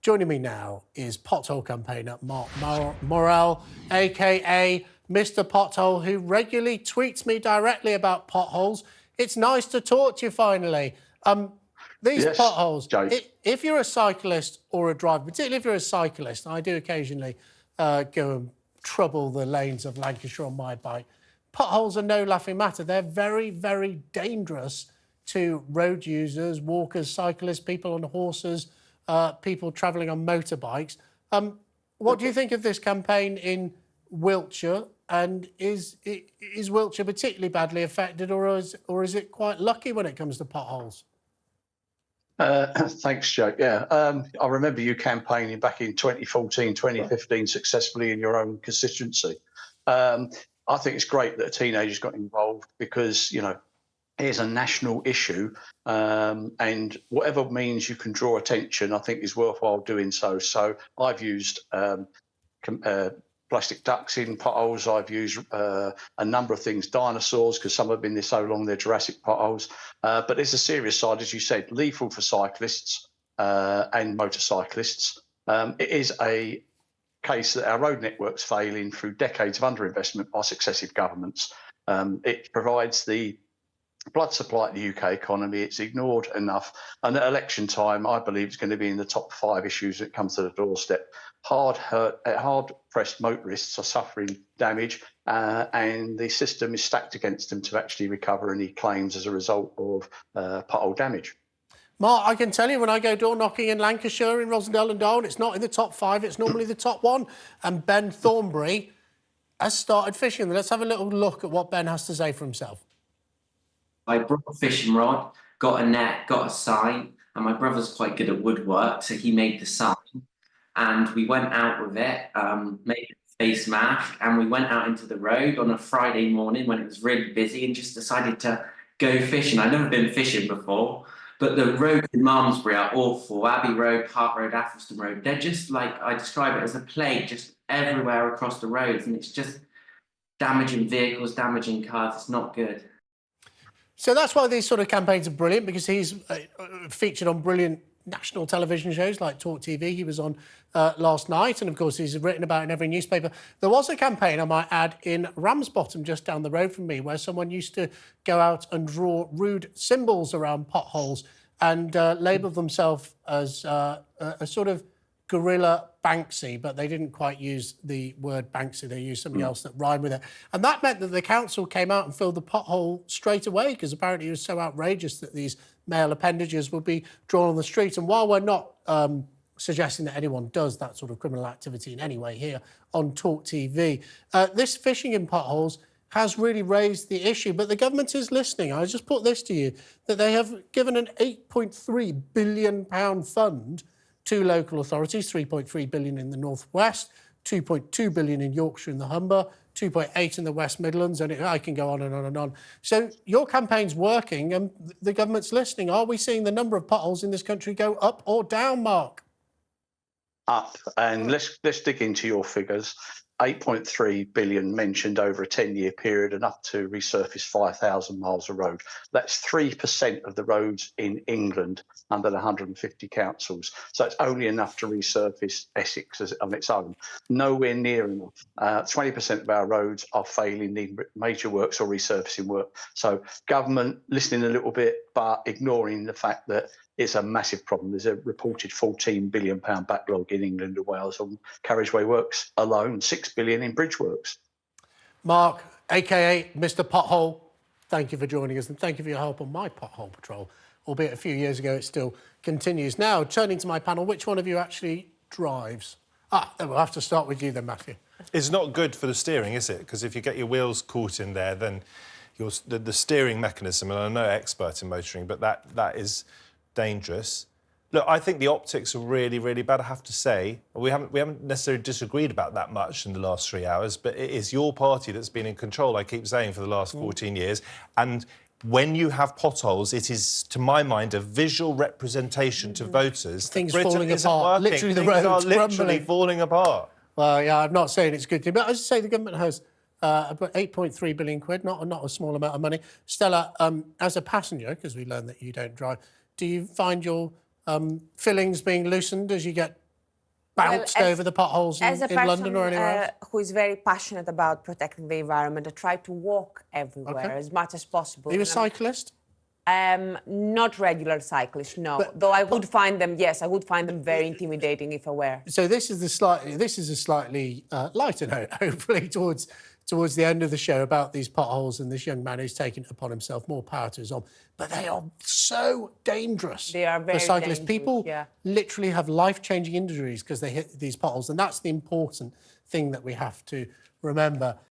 Joining me now is pothole campaigner Mark Morrell, aka Mr. Pothole, who regularly tweets me directly about potholes. It's nice to talk to you finally. These potholes, if you're a cyclist or a driver, particularly if you're a cyclist, I do occasionally go and trouble the lanes of Lancashire on my bike. Potholes are no laughing matter. They're very, very dangerous to road users, walkers, cyclists, people on horses, people travelling on motorbikes. What do you think of this campaign in Wiltshire? And is Wiltshire particularly badly affected, or is it quite lucky when it comes to potholes? Thanks, Joe. Yeah, I remember you campaigning back in 2014, 2015 successfully in your own constituency. I think it's great that a teenager's got involved because, you know, here's a national issue, and whatever means you can draw attention, I think is worthwhile doing so. So I've used plastic ducks in potholes. I've used a number of things, dinosaurs, because some have been there so long, they're Jurassic potholes. But there's a serious side, as you said, lethal for cyclists and motorcyclists. It is a case that our road network's failing through decades of underinvestment by successive governments. It provides the blood supply to the UK economy. It's ignored enough, and at election time, I believe it's going to be in the top 5 issues that comes to the doorstep. Hard-pressed motorists are suffering damage, and the system is stacked against them to actually recover any claims as a result of pothole damage. Mark, I can tell you when I go door knocking in Lancashire, in Rosendale and Darwen, it's not in the top 5, it's normally the top 1. And Ben Thornbury has started fishing. Let's have a little look at what Ben has to say for himself. I brought a fishing rod, got a net, got a sign, and my brother's quite good at woodwork, so he made the sign. And we went out with it, made a face mask, and we went out into the road on a Friday morning when it was really busy and just decided to go fishing. I'd never been fishing before, but the roads in Malmesbury are awful. Abbey Row, Park Road, Athelston Road, they're just like, I describe it as a plague, just everywhere across the roads, and it's just damaging vehicles, damaging cars. It's not good. So that's why these sort of campaigns are brilliant, because he's featured on brilliant national television shows like TalkTV. He was on last night, and of course he's written about in every newspaper. There was a campaign, I might add, in Ramsbottom, just down the road from me, where someone used to go out and draw rude symbols around potholes and label themselves as a sort of guerrilla Banksy, but they didn't quite use the word Banksy, they used something else that rhymed with it. And that meant that the council came out and filled the pothole straight away, because apparently it was so outrageous that these male appendages would be drawn on the street. And while we're not suggesting that anyone does that sort of criminal activity in any way here on TalkTV, this fishing in potholes has really raised the issue. But the government is listening. I just put this to you, that they have given an £8.3 billion fund to local authorities, 3.3 billion in the northwest, 2.2 billion in Yorkshire and the Humber, 2.8 in the West Midlands, and I can go on and on and on. So your campaign's working and the government's listening. Are we seeing the number of potholes in this country go up or down, Mark? Up, and let's dig into your figures. 8.3 billion mentioned over a 10-year period, enough to resurface 5,000 miles of road. That's 3% of the roads in England under the 150 councils. So it's only enough to resurface Essex on its own. Nowhere near enough. 20% of our roads are failing, need major works or resurfacing work. So government listening a little bit, but ignoring the fact that it's a massive problem. There's a reported £14 billion backlog in England and Wales on carriageway works alone, £6 billion in bridge works. Mark, aka Mr. Pothole, thank you for joining us, and thank you for your help on my pothole patrol. Albeit a few years ago, it still continues. Now, turning to my panel, which one of you actually drives? Then we'll have to start with you then, Matthew. It's not good for the steering, is it? Because if you get your wheels caught in there, then the steering mechanism, and I'm no expert in motoring, but that is dangerous. Look, I think the optics are really, really bad, I have to say. We haven't necessarily disagreed about that much in the last 3 hours, but it is your party that's been in control, I keep saying, for the last 14 years. And when you have potholes, it is, to my mind, a visual representation to voters. Things Britain falling isn't apart. working. Literally, the Things roads are literally crumbling. falling apart. Well, yeah, I'm not saying it's a good thing, but as I say, the government has about 8.3 billion quid, not a small amount of money. Stella, as a passenger, because we learned that you don't drive, do you find your fillings being loosened as you get bounced over the potholes in London or anywhere else? Who is very passionate about protecting the environment, I try to walk everywhere as much as possible. Are you a cyclist? Not regular cyclist, no. Though I would find them, yes, I would find them very intimidating if I were. So this is a slightly lighter note, hopefully, towards the end of the show about these potholes and this young man who's taken it upon himself. More power to his arm. But they are so dangerous. They are very for cyclists. dangerous, People yeah. literally have life-changing injuries because they hit these potholes, and that's the important thing that we have to remember.